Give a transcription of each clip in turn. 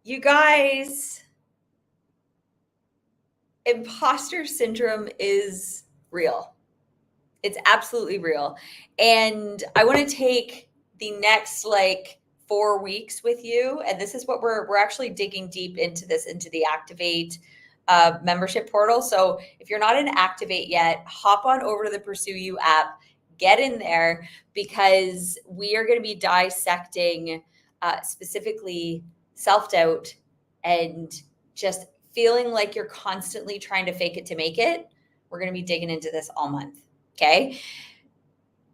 You guys, imposter syndrome is real. It's absolutely real. And I want to take the next 4 weeks with you. And this is what we're actually digging deep into this, into the Activate membership portal. So if you're not in Activate yet, hop on over to the Pursue You app, get in there, because we are going to be dissecting specifically self-doubt and just feeling like you're constantly trying to fake it to make it. We're going to be digging into this all month. Okay.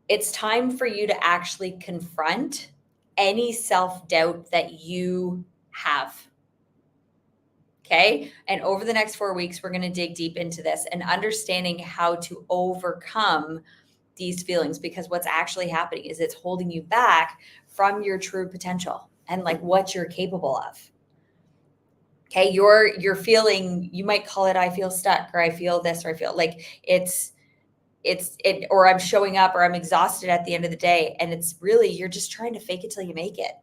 It's time for you to actually confront any self-doubt that you have. Okay. And over the next 4 weeks, we're going to dig deep into this and understanding how to overcome these feelings, because what's actually happening is it's holding you back from your true potential and what you're capable of. Okay. You're feeling, you might call it, I feel stuck, or I feel this, or I feel like or I'm showing up, or I'm exhausted at the end of the day. And it's really, you're just trying to fake it till you make it.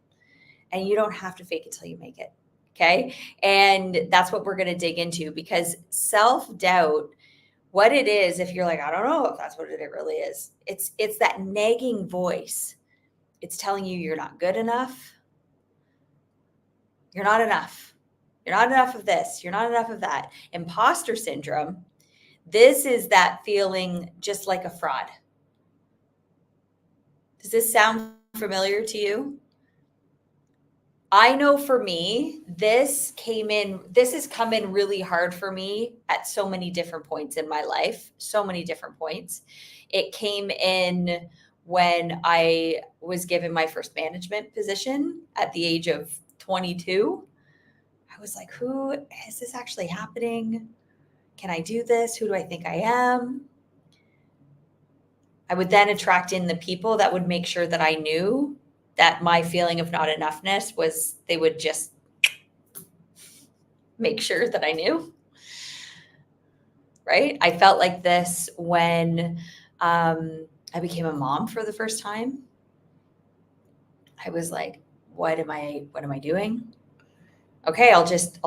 And you don't have to fake it till you make it. Okay. And that's what we're going to dig into, because self-doubt, what it is, if you're like, I don't know if that's what it really is, it's that nagging voice. It's telling you you're not good enough. You're not enough. You're not enough of this. You're not enough of that. Imposter syndrome. This is that feeling just like a fraud. Does this sound familiar to you? I know for me, this has come in really hard for me at so many different points in my life, so many different points. It came in when I was given my first management position at the age of 22. I was like, who is this actually happening? Can I do this? Who do I think I am? I would then attract in the people that would make sure that I knew that my feeling of not enoughness was, they would just make sure that I knew. Right? I felt like this when I became a mom for the first time. I was like, what am I doing? Okay, I'll just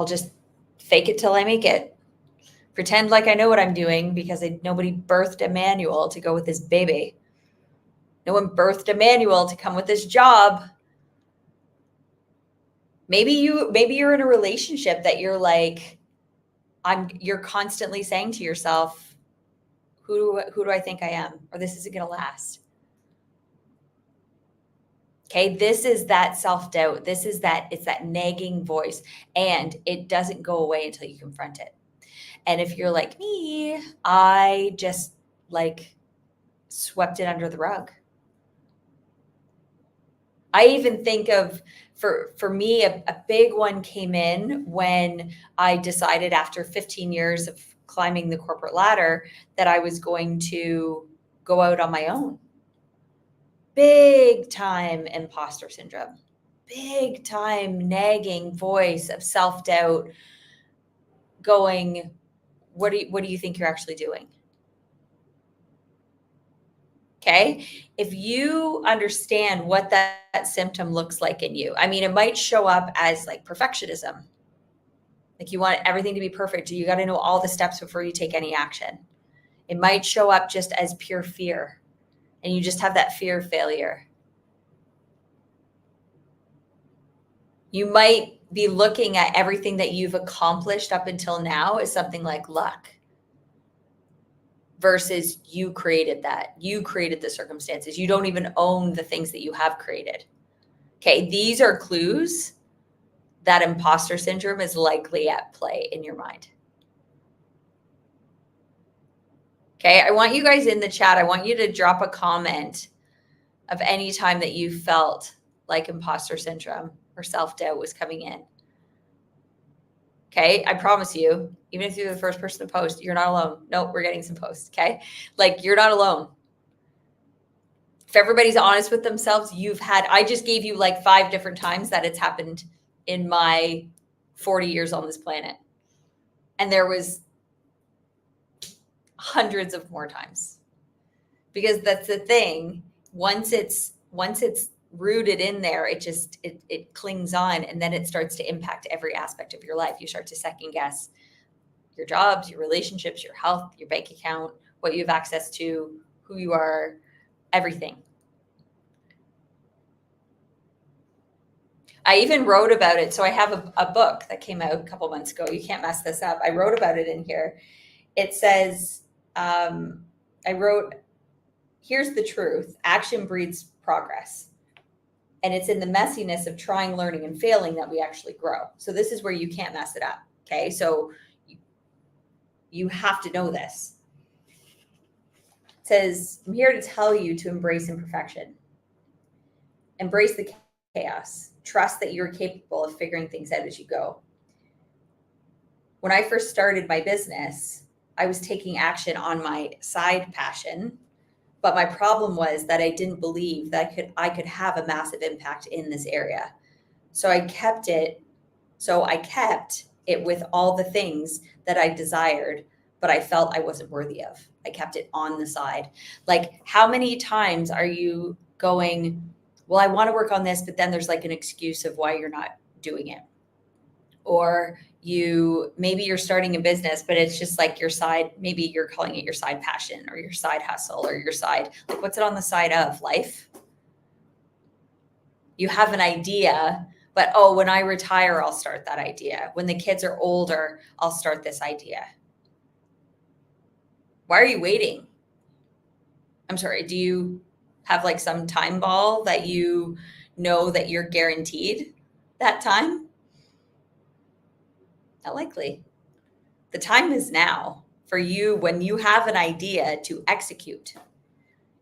fake it till I make it. Pretend like I know what I'm doing, because nobody birthed Emmanuel to go with this baby. No one birthed Emmanuel to come with this job. Maybe you're in a relationship that you're like, you're constantly saying to yourself, who do I think I am? Or this isn't going to last. Okay. This is that self-doubt. It's that nagging voice, and it doesn't go away until you confront it. And if you're like me, I just swept it under the rug. I even think of, for me, a big one came in when I decided, after 15 years of climbing the corporate ladder, that I was going to go out on my own. Big time imposter syndrome, big time nagging voice of self-doubt going, what do you think you're actually doing? Okay. If you understand what that symptom looks like in you, I mean, it might show up as perfectionism. You want everything to be perfect. You got to know all the steps before you take any action. It might show up just as pure fear, and you just have that fear of failure. You might be looking at everything that you've accomplished up until now as something like luck, versus you created that. You created the circumstances. You don't even own the things that you have created. Okay, these are clues that imposter syndrome is likely at play in your mind. Okay, I want you guys in the chat, I want you to drop a comment of any time that you felt like imposter syndrome or self-doubt was coming in. Okay, I promise you, even if you're the first person to post, you're not alone. No, we're getting some posts, okay? You're not alone. If everybody's honest with themselves, I just gave you 5 different times that it's happened in my 40 years on this planet. And there was hundreds of more times, because that's the thing. Once it's rooted in there, it clings on, and then it starts to impact every aspect of your life. You start to second guess your jobs, your relationships, your health, your bank account, what you have access to, who you are, everything. I even wrote about it. So I have a book that came out a couple months ago. You can't mess this up. I wrote about it in here. It says, I wrote, here's the truth. Action breeds progress. And it's in the messiness of trying, learning, and failing that we actually grow. So this is where you can't mess it up. Okay. So you have to know this. It says, I'm here to tell you to embrace imperfection. Embrace the chaos. Trust that you're capable of figuring things out as you go. When I first started my business, I was taking action on my side passion, but my problem was that I didn't believe that I could have a massive impact in this area. So I kept it with all the things that I desired, but I felt I wasn't worthy of. I kept it on the side. Like, how many times are you going, well, I want to work on this, but then there's like an excuse of why you're not doing it? Or maybe you're starting a business, but it's just like your side, maybe you're calling it your side passion or your side hustle or your side, like, what's it on the side of? Life? You have an idea, but when I retire, I'll start that idea. When the kids are older, I'll start this idea. Why are you waiting? I'm sorry, do you have like some time ball that you know that you're guaranteed that time? Not likely. The time is now for you when you have an idea to execute.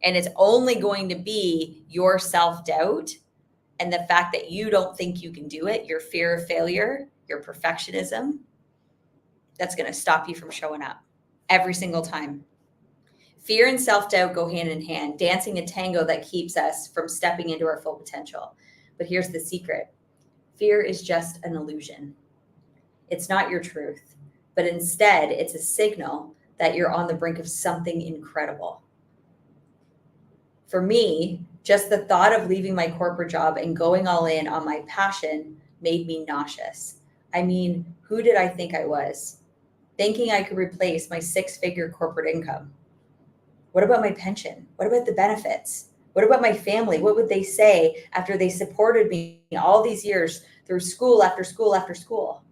And it's only going to be your self-doubt and the fact that you don't think you can do it, your fear of failure, your perfectionism, that's going to stop you from showing up every single time. Fear and self-doubt go hand in hand, dancing a tango that keeps us from stepping into our full potential. But here's the secret. Fear is just an illusion. It's not your truth, but instead it's a signal that you're on the brink of something incredible. For me, just the thought of leaving my corporate job and going all in on my passion made me nauseous. I mean, who did I think I was? Thinking I could replace my 6-figure corporate income. What about my pension? What about the benefits? What about my family? What would they say after they supported me all these years through school after school after school?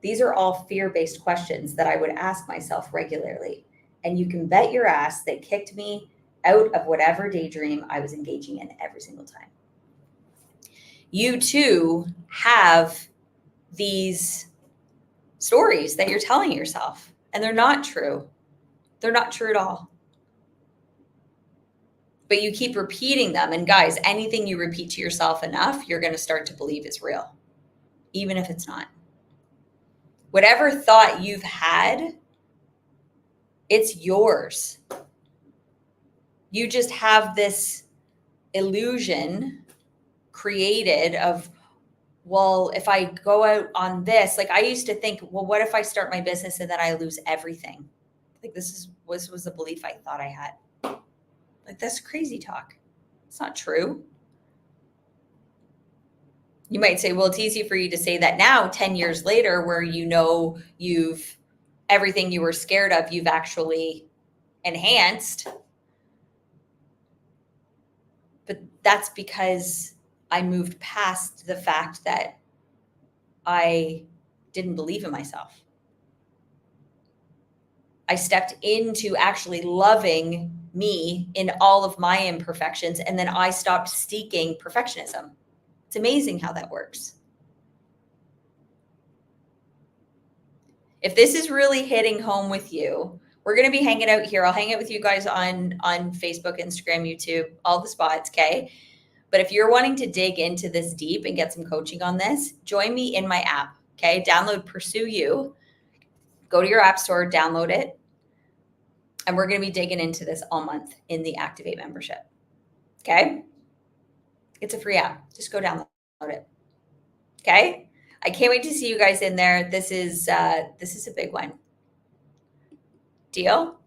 These are all fear-based questions that I would ask myself regularly. And you can bet your ass they kicked me out of whatever daydream I was engaging in every single time. You too have these stories that you're telling yourself, and they're not true. They're not true at all. But you keep repeating them. And guys, anything you repeat to yourself enough, you're going to start to believe is real, even if it's not. Whatever thought you've had, it's yours. You just have this illusion created of, well, if I go out on this, like I used to think, well, what if I start my business and then I lose everything? Like this was a belief I thought I had. Like, that's crazy talk. It's not true. You might say, well, it's easy for you to say that now, 10 years later, where you've everything you were scared of, you've actually enhanced. But that's because I moved past the fact that I didn't believe in myself. I stepped into actually loving me in all of my imperfections, and then I stopped seeking perfectionism. It's amazing how that works. If this is really hitting home with you, we're going to be hanging out here. I'll hang out with you guys on Facebook, Instagram, YouTube, all the spots, okay? But if you're wanting to dig into this deep and get some coaching on this, join me in my app, okay? Download Pursue You. Go to your app store, download it. And we're going to be digging into this all month in the Activate membership, okay? It's a free app. Just go download it, okay? I can't wait to see you guys in there. This is a big one. Deal?